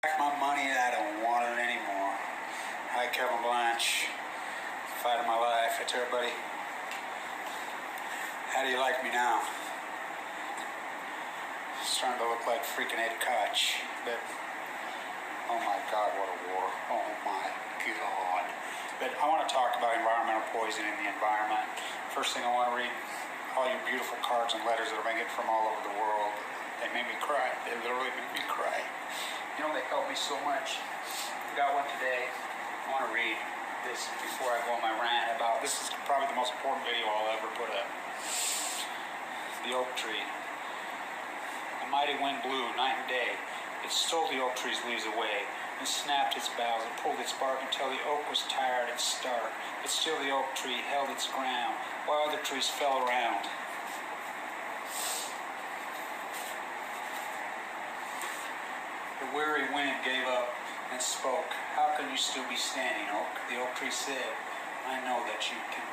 My money, I don't want it anymore. Hi, Kevin Blanch. Fight of my life. Hey, to everybody. How do you like me now? It's starting to look like freaking Ed Koch. But, oh my God, what a war. Oh my God. But I want to talk about environmental poisoning in the environment. First thing I want to read, all your beautiful cards and letters that I've been getting from all over the world. They made me cry. They literally made me cry. You know, they helped me so much. I got one today. I want to read this before I go on my rant about, this is probably the most important video I'll ever put up. The oak tree. A mighty wind blew night and day. It stole the oak tree's leaves away, and snapped its boughs and pulled its bark until the oak was tired and stark. But still the oak tree held its ground, while other trees fell around. The weary wind gave up and spoke. How can you still be standing, oak? The oak tree said, I know that you can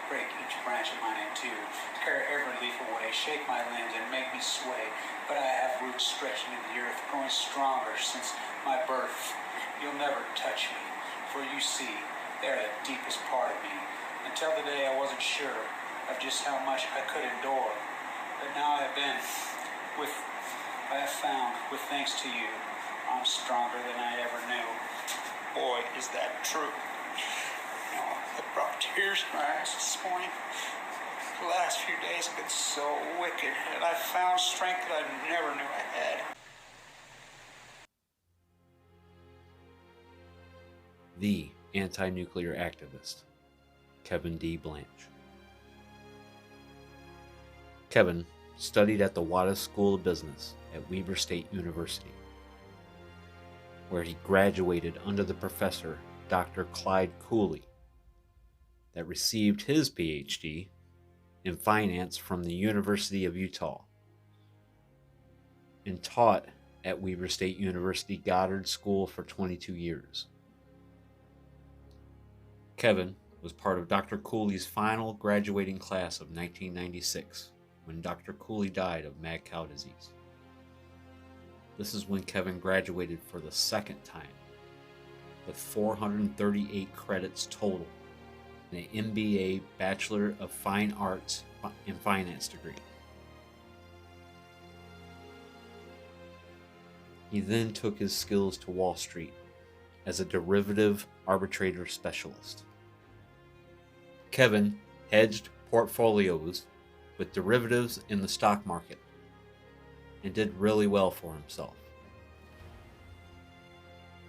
break each branch of mine in two, tear every leaf away, shake my limbs and make me sway. But I have roots stretching in the earth, growing stronger since my birth. You'll never touch me, for you see, they're the deepest part of me. Until the day I wasn't sure of just how much I could endure. But now I have found, with thanks to you, I'm stronger than I ever knew. Boy, is that true. You know, it brought tears to my eyes this morning. The last few days have been so wicked, and I found strength that I never knew I had. The anti-nuclear activist, Kevin D. Blanch. Kevin studied at the Wada School of Business at Weber State University, where he graduated under the professor Dr. Clyde Cooley, that received his PhD in finance from the University of Utah, and taught at Weber State University Goddard School for 22 years. Kevin was part of Dr. Cooley's final graduating class of 1996, when Dr. Cooley died of mad cow disease. This is when Kevin graduated for the second time, with 438 credits total, and an MBA Bachelor of Fine Arts in Finance degree. He then took his skills to Wall Street as a derivative arbitrator specialist. Kevin hedged portfolios with derivatives in the stock market and did really well for himself.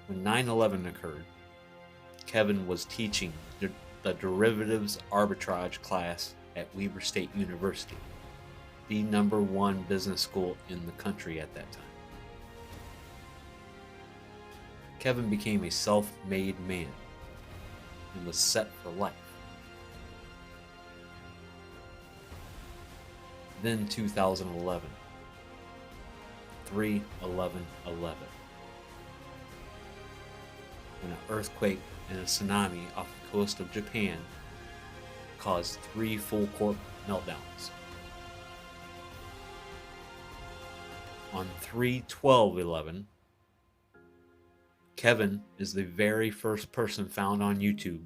When 9/11 occurred, Kevin was teaching the derivatives arbitrage class at Weber State University, the #1 business school in the country at that time. Kevin became a self-made man and was set for life. Then 2011. 3/11/11, when an earthquake and a tsunami off the coast of Japan caused 3 full-court meltdowns. On 3/12/11, Kevin is the very first person found on YouTube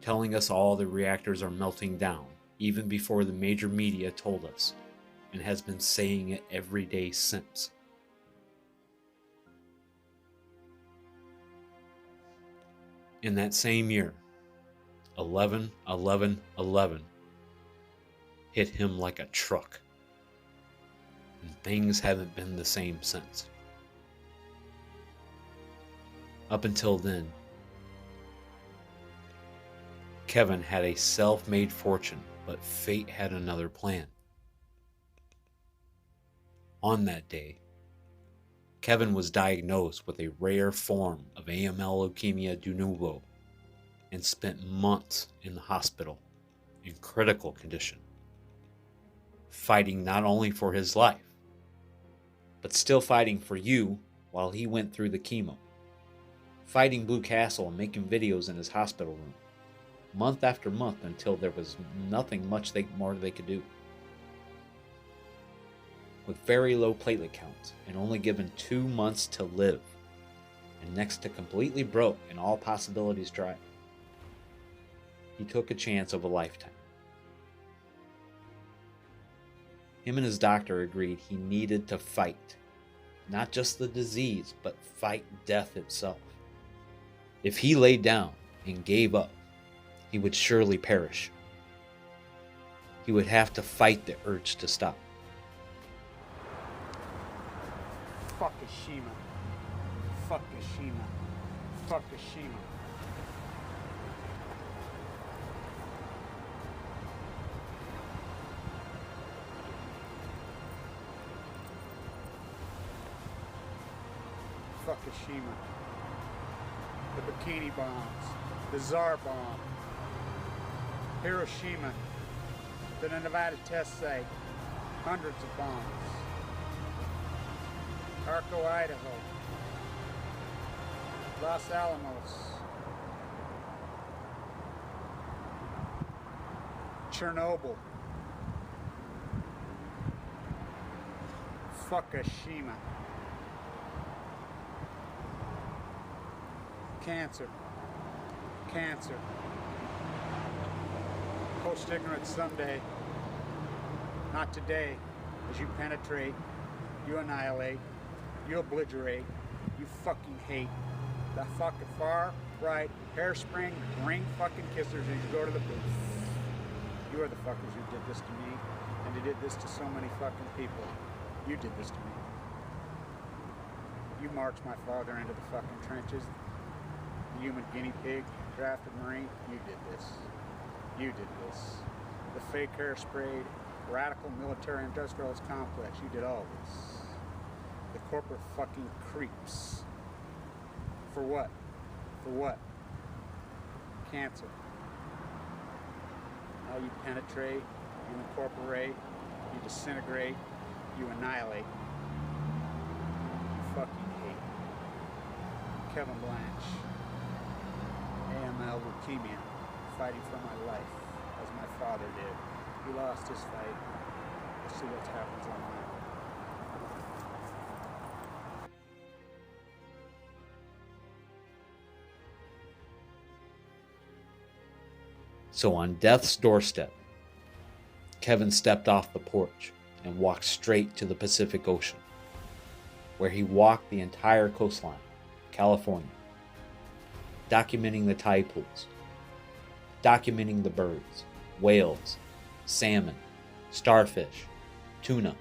telling us all the reactors are melting down, even before the major media told us, and has been saying it every day since. In that same year, 11/11/11 hit him like a truck, and things haven't been the same since. Up until then, Kevin had a self-made fortune, but fate had another plan. On that day, Kevin was diagnosed with a rare form of AML leukemia de novo and spent months in the hospital in critical condition, fighting not only for his life, but still fighting for you while he went through the chemo, fighting Blue Castle and making videos in his hospital room, month after month, until there was nothing much more they could do. With very low platelet counts and only given 2 months to live, and next to completely broke and all possibilities dry. He took a chance of a lifetime. Him and his doctor agreed he needed to fight, not just the disease, but fight death itself. If he laid down and gave up, he would surely perish. He would have to fight the urge to stop. Fukushima. Fukushima. Fukushima. Fukushima. The bikini bombs. The Tsar bomb. Hiroshima. The Nevada test site. Hundreds of bombs. Arco, Idaho. Los Alamos. Chernobyl. Fukushima. Cancer. Cancer. Post-ignorance someday. Not today. As you penetrate, you annihilate, you obliterate, you fucking hate. The fucking far right hairspring ring fucking kissers as you go to the booth. You are the fuckers who did this to me, and you did this to so many fucking people. You did this to me. You marched my father into the fucking trenches. The human guinea pig, drafted Marine. You did this. You did this. The fake hair-sprayed, radical military industrialist complex. You did all this. The corporate fucking creeps. For what? For what? Cancer. Now you penetrate, you incorporate, you disintegrate, you annihilate. You fucking hate. Kevin Blanch. AML leukemia. Fighting for my life, as my father did. He lost his fight. We'll see what happens on that. So on death's doorstep, Kevin stepped off the porch and walked straight to the Pacific Ocean, where he walked the entire coastline of California, documenting the tide pools, documenting the birds, whales, salmon, starfish, tuna,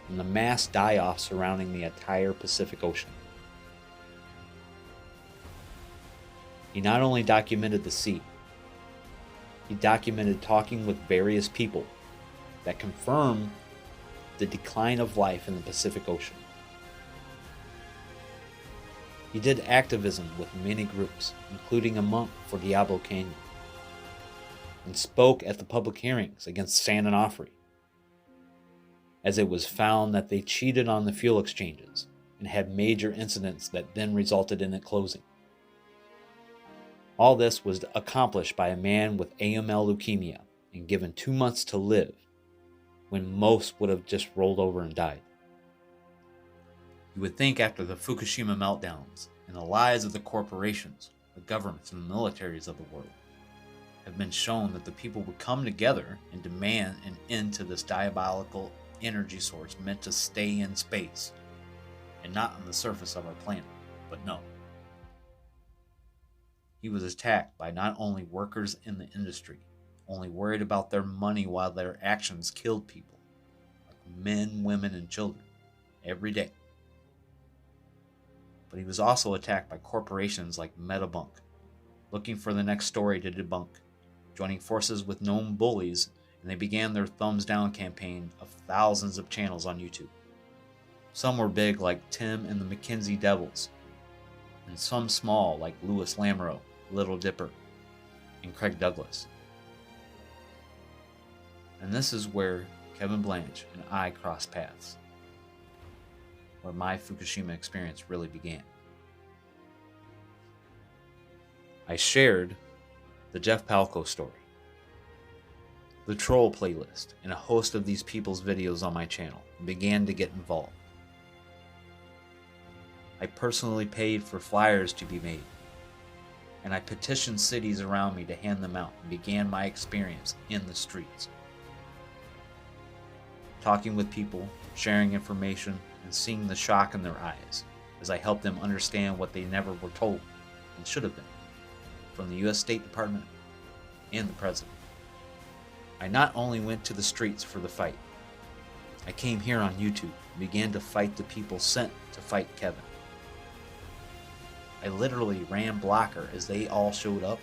and the mass die-off surrounding the entire Pacific Ocean. He not only documented the sea, he documented talking with various people that confirmed the decline of life in the Pacific Ocean. He did activism with many groups, including a monk for Diablo Canyon, and spoke at the public hearings against San Onofre, as it was found that they cheated on the fuel exchanges and had major incidents that then resulted in it closing. All this was accomplished by a man with AML leukemia and given 2 months to live, when most would have just rolled over and died. You would think after the Fukushima meltdowns and the lies of the corporations, the governments, and the militaries of the world have been shown that the people would come together and demand an end to this diabolical energy source meant to stay in space and not on the surface of our planet. But no. He was attacked by not only workers in the industry, only worried about their money while their actions killed people, like men, women, and children, every day. But he was also attacked by corporations like Metabunk, looking for the next story to debunk, joining forces with known bullies, and they began their thumbs down campaign of thousands of channels on YouTube. Some were big like Tim and the Mackenzie Devils, and some small like Louis Lamoureux, Little Dipper, and Craig Douglas. And this is where Kevin Blanch and I crossed paths, where my Fukushima experience really began. I shared the Jeff Palco story, the troll playlist, and a host of these people's videos on my channel, and began to get involved. I personally paid for flyers to be made, and I petitioned cities around me to hand them out and began my experience in the streets. Talking with people, sharing information, and seeing the shock in their eyes as I helped them understand what they never were told and should have been from the U.S. State Department and the President. I not only went to the streets for the fight, I came here on YouTube and began to fight the people sent to fight Kevin. I literally ran blocker as they all showed up,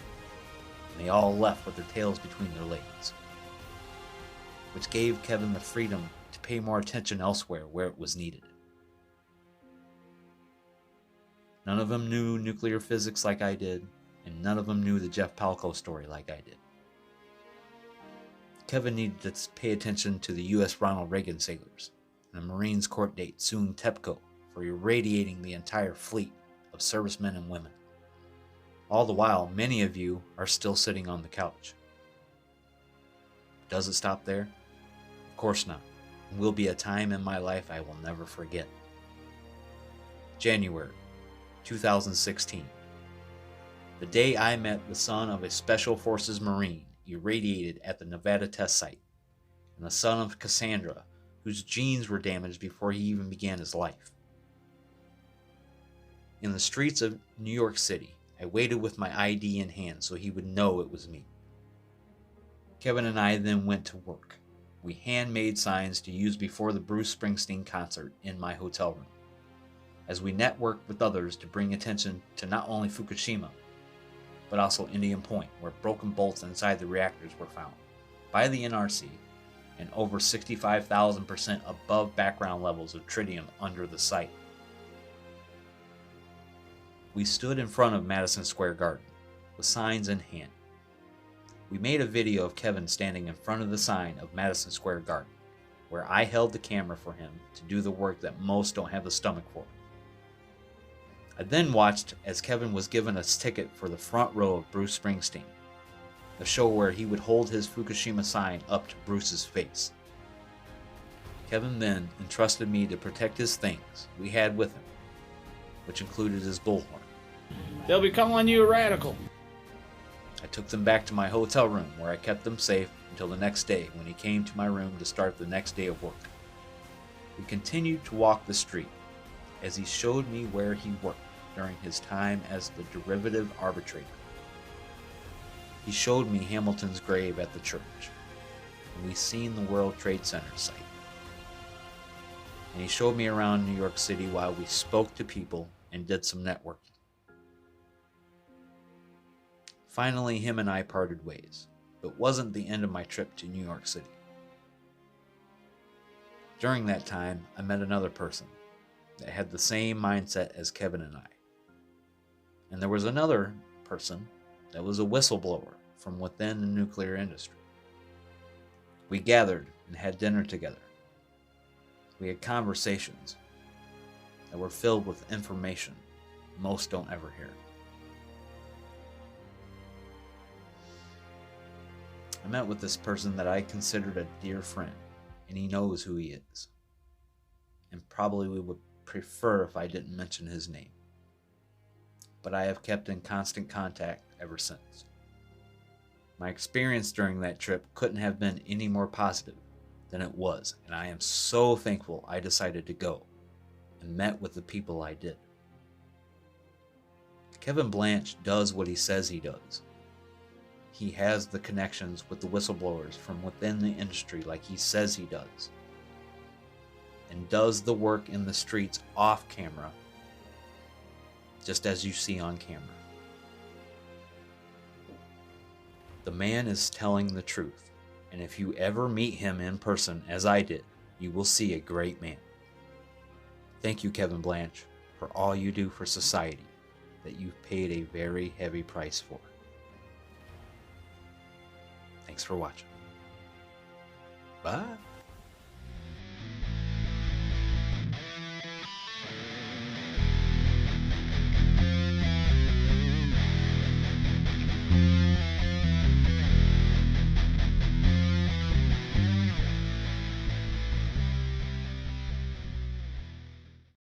and they all left with their tails between their legs, which gave Kevin the freedom to pay more attention elsewhere where it was needed. None of them knew nuclear physics like I did, and none of them knew the Jeff Palco story like I did. Kevin needed to pay attention to the U.S. Ronald Reagan sailors and a Marines court date suing TEPCO for irradiating the entire fleet of servicemen and women. All the while, many of you are still sitting on the couch. Does it stop there? Of course not. It will be a time in my life I will never forget. January 2016. The day I met the son of a Special Forces Marine irradiated at the Nevada test site, and the son of Cassandra, whose genes were damaged before he even began his life. In the streets of New York City, I waited with my ID in hand so he would know it was me. Kevin and I then went to work. We handmade signs to use before the Bruce Springsteen concert in my hotel room, as we networked with others to bring attention to not only Fukushima, but also Indian Point, where broken bolts inside the reactors were found by the NRC and over 65,000% above background levels of tritium under the site. We stood in front of Madison Square Garden with signs in hand. We made a video of Kevin standing in front of the sign of Madison Square Garden, where I held the camera for him to do the work that most don't have the stomach for. I then watched as Kevin was given a ticket for the front row of Bruce Springsteen, a show where he would hold his Fukushima sign up to Bruce's face. Kevin then entrusted me to protect his things we had with him, which included his bullhorn. They'll be calling you a radical. I took them back to my hotel room where I kept them safe until the next day when he came to my room to start the next day of work. We continued to walk the street as he showed me where he worked during his time as the derivative arbitrator. He showed me Hamilton's grave at the church, and we seen the World Trade Center site. And he showed me around New York City while we spoke to people and did some networking. Finally, him and I parted ways, but wasn't the end of my trip to New York City. During that time, I met another person that had the same mindset as Kevin and I. And there was another person that was a whistleblower from within the nuclear industry. We gathered and had dinner together. We had conversations that were filled with information most don't ever hear. I met with this person that I considered a dear friend, and he knows who he is. And probably we would prefer if I didn't mention his name. But I have kept in constant contact ever since. My experience during that trip couldn't have been any more positive than it was, and I am so thankful I decided to go and met with the people I did. Kevin Blanch does what he says he does. He has the connections with the whistleblowers from within the industry like he says he does, and does the work in the streets off camera, just as you see on camera. The man is telling the truth, and if you ever meet him in person, as I did, you will see a great man. Thank you, Kevin Blanch, for all you do for society that you've paid a very heavy price for. Thanks for watching. Bye.